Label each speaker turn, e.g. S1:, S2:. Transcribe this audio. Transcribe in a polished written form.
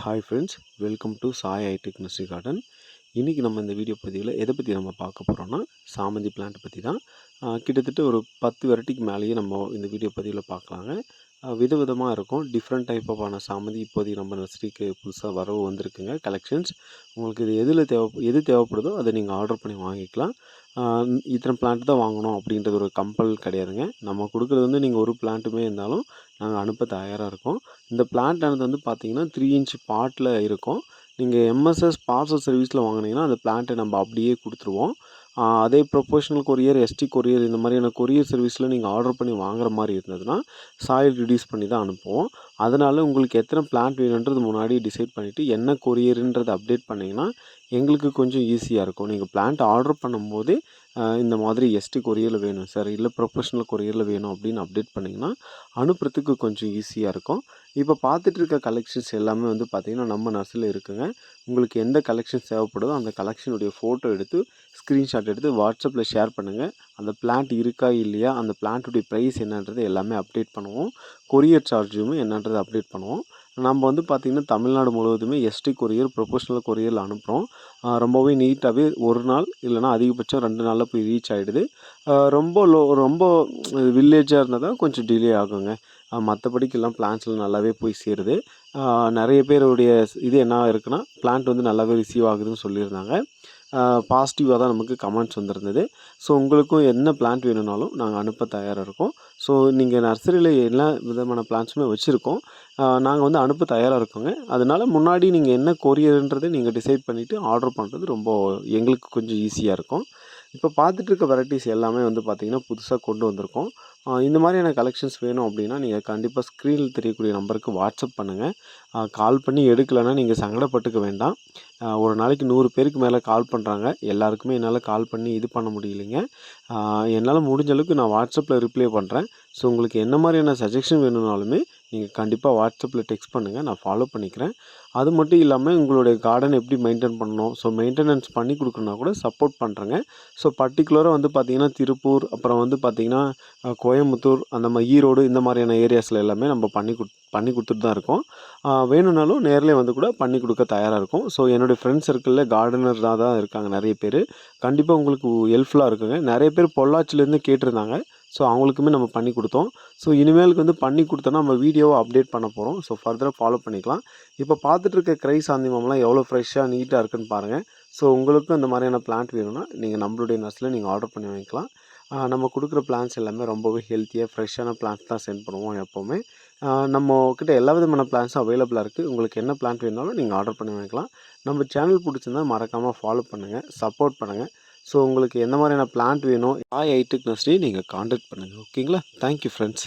S1: Hi friends, welcome to Sai hitech nursery garden. இன்றைக்கி நம்ம இந்த வீடியோ பதிவில் எதை பற்றி நம்ம பார்க்க போகிறோன்னா, சாமந்தி பிளான்ட் பற்றி தான். கிட்டத்தட்ட ஒரு 10 வெரைட்டிக்கு மேலேயே நம்ம இந்த வீடியோ பதிவில் பார்க்கலாங்க. விதவிதமாக இருக்கும். டிஃப்ரெண்ட் டைப் ஆஃபான சாமந்தி இப்போதைக்கு நம்ம நர்சரிக்கு புதுசாக வரவு வந்திருக்குங்க கலெக்ஷன்ஸ். உங்களுக்கு இது எது தேவைப்படுதோ அதை நீங்கள் ஆர்டர் பண்ணி வாங்கிக்கலாம். இத்தனை பிளான்ட் தான் வாங்கணும் அப்படின்றது ஒரு கம்பல் கிடையாதுங்க. நம்ம கொடுக்குறது வந்து நீங்கள் ஒரு பிளான்ட்டுமே இருந்தாலும் நாங்கள் அனுப்ப தயாராக இருக்கோம். இந்த பிளான்ட்டானது வந்து பார்த்திங்கன்னா 3 இன்ச் பாட்டில் இருக்கும். நீங்கள் எம்எஸ்எஸ் பார்சல் சர்வீஸில் வாங்கினீங்கன்னா அந்த பிளான்ட்டை நம்ம அப்படியே கொடுத்துருவோம். அதே ப்ரொஃபஷனல் கொரியர், எஸ்டி கொரியர் இந்த மாதிரியான கொரியர் சர்வீஸில் நீங்கள் ஆர்டர் பண்ணி வாங்குற மாதிரி இருந்ததுன்னா சாயில் ரிடியூஸ் பண்ணி தான் அனுப்புவோம். அதனால் உங்களுக்கு எத்தனை பிளான்ட் வேணுன்றது முன்னாடி டிசைட் பண்ணிவிட்டு என்ன கொரியருன்றதை அப்டேட் பண்ணிங்கன்னா எங்களுக்கு கொஞ்சம் ஈஸியாக இருக்கும். நீங்கள் பிளான்ட் ஆர்டர் பண்ணும்போதே இந்த மாதிரி எஸ்டி கொரியரில் வேணும் சார், இல்லை ப்ரொஃபஷனல் கொரியரில் வேணும் அப்படின்னு அப்டேட் பண்ணிங்கன்னா அனுப்புறதுக்கு கொஞ்சம் ஈஸியாக இருக்கும். இப்போ பார்த்துட்டு இருக்க கலெக்ஷன்ஸ் எல்லாமே வந்து பார்த்திங்கன்னா நம்ம நர்சரியில் இருக்குங்க. உங்களுக்கு எந்த கலெக்ஷன்ஸ் தேவைப்படுதோ அந்த கலெக்ஷனுடைய ஃபோட்டோ எடுத்து ஸ்க்ரீன்ஷாட் எடுத்து வாட்ஸ்அப்பில் ஷேர் பண்ணுங்கள். அந்த பிளான்ட் இருக்கா இல்லையா, அந்த பிளான்ட்டுடைய ப்ரைஸ் என்னன்றது எல்லாமே அப்டேட் பண்ணுவோம். கொரியர் சார்ஜுமே என்னன்றது அப்டேட் பண்ணுவோம். நம்ம வந்து பார்த்திங்கன்னா தமிழ்நாடு முழுவதுமே எஸ்டி கொரியர், ப்ரொஃபஷனல் கொரியரில் அனுப்புகிறோம். ரொம்பவே நீட்டாகவே ஒரு நாள் இல்லைனா அதிகபட்சம் 2 நாளில் போய் ரீச் ஆகிடுது. ரொம்ப வில்லேஜாக இருந்தால் தான் கொஞ்சம் டிலே ஆகுங்க. மற்றபடிக்கெல்லாம் பிளான்ட்ஸ்லாம் நல்லாவே போய் சேருது. நிறைய பேருடைய இது என்ன இருக்குன்னா, பிளான்ட் வந்து நல்லாவே ரிசீவ் ஆகுதுன்னு சொல்லியிருந்தாங்க. பாசிட்டிவாக தான் நமக்கு கமெண்ட்ஸ் வந்திருந்தது. ஸோ உங்களுக்கும் என்ன பிளான்ட் வேணும்னாலும் நாங்கள் அனுப்ப தயாராக இருக்கோம். ஸோ நீங்கள் நர்சரியில் எல்லா விதமான பிளான்ட்ஸுமே வச்சுருக்கோம். நாங்கள் வந்து அனுப்ப தயாராக இருக்கோங்க. அதனால் முன்னாடி நீங்கள் என்ன கொரியர்ன்றதை நீங்கள் டிசைட் பண்ணிவிட்டு ஆர்டர் பண்ணுறது ரொம்ப எங்களுக்கு கொஞ்சம் ஈஸியாக இருக்கும். இப்போ பார்த்துட்டு இருக்க வெரைட்டிஸ் எல்லாமே வந்து பார்த்திங்கன்னா புதுசாக கொண்டு வந்திருக்கோம். இந்த மாதிரியான கலெக்ஷன்ஸ் வேணும் அப்படின்னா நீங்கள் கண்டிப்பாக ஸ்க்ரீனில் தெரியக்கூடிய நம்பருக்கு வாட்ஸ்அப் பண்ணுங்கள். கால் பண்ணி எடுக்கலைன்னா நீங்கள் சங்கடப்பட்டுக்க வேண்டாம். ஒரு நாளைக்கு 100 பேருக்கு மேலே கால் பண்ணுறாங்க. எல்லாருக்குமே என்னால் கால் பண்ணி இது பண்ண முடியலைங்க. என்னால் முடிஞ்ச அளவுக்கு நான் வாட்ஸ்அப்பில் ரிப்ளை பண்ணுறேன். ஸோ உங்களுக்கு என்ன மாதிரியான சஜஷன் வேணும்னாலுமே நீங்கள் கண்டிப்பாக வாட்ஸ்அப்பில் டெக்ஸ்ட் பண்ணுங்கள், நான் ஃபாலோ பண்ணிக்கிறேன். அது மட்டும் இல்லாமல் உங்களுடைய கார்டன் எப்படி மெயின்டைன் பண்ணணும், ஸோ மெயின்டெனன்ஸ் பண்ணி கொடுக்கணுன்னா கூட சப்போர்ட் பண்ணுறேங்க. ஸோ பர்டிகுலராக வந்து பார்த்திங்கன்னா திருப்பூர், அப்புறம் வந்து பார்த்திங்கன்னா கோயம்புத்தூர், அந்த மாதிரி ஈரோடு இந்த மாதிரியான ஏரியாஸில் எல்லாமே நம்ம பண்ணி கொடுத்துட்டு தான் இருக்கோம். வேணும்னாலும் நேரில் வந்து கூட பண்ணி கொடுக்க தயாராக இருக்கும். ஸோ என்னுடைய ஃப்ரெண்ட்ஸ் சர்க்கிளில் கார்டனராக தான் இருக்காங்க நிறைய பேர். கண்டிப்பாக உங்களுக்கு ஹெல்ப்ஃபுல்லாக இருக்குங்க. நிறைய பேர் பொள்ளாச்சிலேருந்து கேட்டிருந்தாங்க. ஸோ அவங்களுக்குமே நம்ம பண்ணி கொடுத்தோம். ஸோ இனிமேலுக்கு வந்து பண்ணி கொடுத்தோன்னா நம்ம வீடியோவை அப்டேட் பண்ண போகிறோம். ஸோ ஃபர்தராக ஃபாலோ பண்ணிக்கலாம். இப்போ பார்த்துட்டு இருக்க கிரைசாந்திமம்லாம் எவ்வளோ ஃப்ரெஷ்ஷாக நீட்டாக இருக்குன்னு பாருங்கள். ஸோ உங்களுக்கும் இந்த மாதிரியான பிளான்ட் வேணும்னா நீங்கள் நம்மளுடைய நர்சரியில் நீங்கள் ஆர்டர் பண்ணி வாங்கிக்கலாம். நம்ம கொடுக்குற பிளான்ஸ் எல்லாமே ரொம்பவே ஹெல்த்தியாக ஃப்ரெஷ்ஷான பிளான்ஸ் தான் சென்ட் பண்ணுவோம் எப்போவுமே. நம்மக்கிட்ட எல்லா விதமான பிளான்ஸும் அவைலபிளாக இருக்குது. உங்களுக்கு என்ன பிளான்ட் வேணாலும் நீங்கள் ஆர்டர் பண்ணி வாங்கிக்கலாம். நம்ம சேனல் பிடிச்சிருந்தா மறக்காமல் ஃபாலோ பண்ணுங்கள், சப்போர்ட் பண்ணுங்கள். ஸோ உங்களுக்கு எந்த மாதிரியான பிளான்ட் வேணும், சாய் ஹைடெக் நர்சரி நீங்கள் கான்டாக்ட் பண்ணுங்கள். ஓகேங்களா? Thank you friends.